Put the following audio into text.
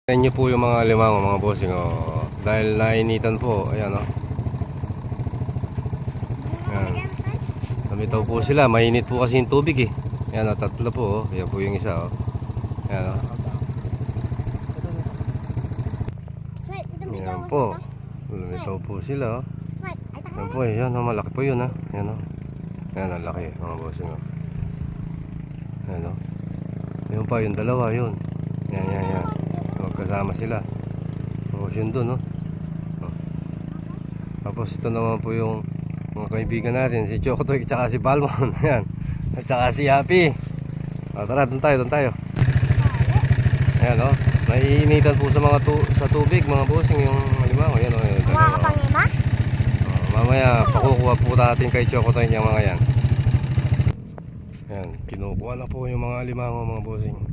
Ayan nyo po yung mga limango mga bossing oh. Dahil nainitan po. Ayan oh. Ayan. Namitaw po sila. Mainit po kasi yung tubig eh. Ayan oh, tatlo po oh. Ayan po yung isa oh. Ayan oh. Ayan po. Namitaw po sila oh. Ayan po ayan oh. Malaki po yun oh. Ayan oh. Ayan ang laki mga bossing oh. Ayan oh. Ayan pa yung dalawa yun. Ayan ayan ayan. Magkasama sila. Tapos yun dun oh. Tapos ito naman po yung mga kaibigan natin, si Chokotoy at saka si Palmon. Ayan. At saka si Happy. Tara, doon tayo. Ayan oh. Naiinitan po sa mga sa tubig mga bossing yung limango. Ayan oh. Mga kapangima? Mamaya pakukuha po natin kay Chokotoy yung mga yan. Ayan, kinukuha na po yung mga limango mga bossing.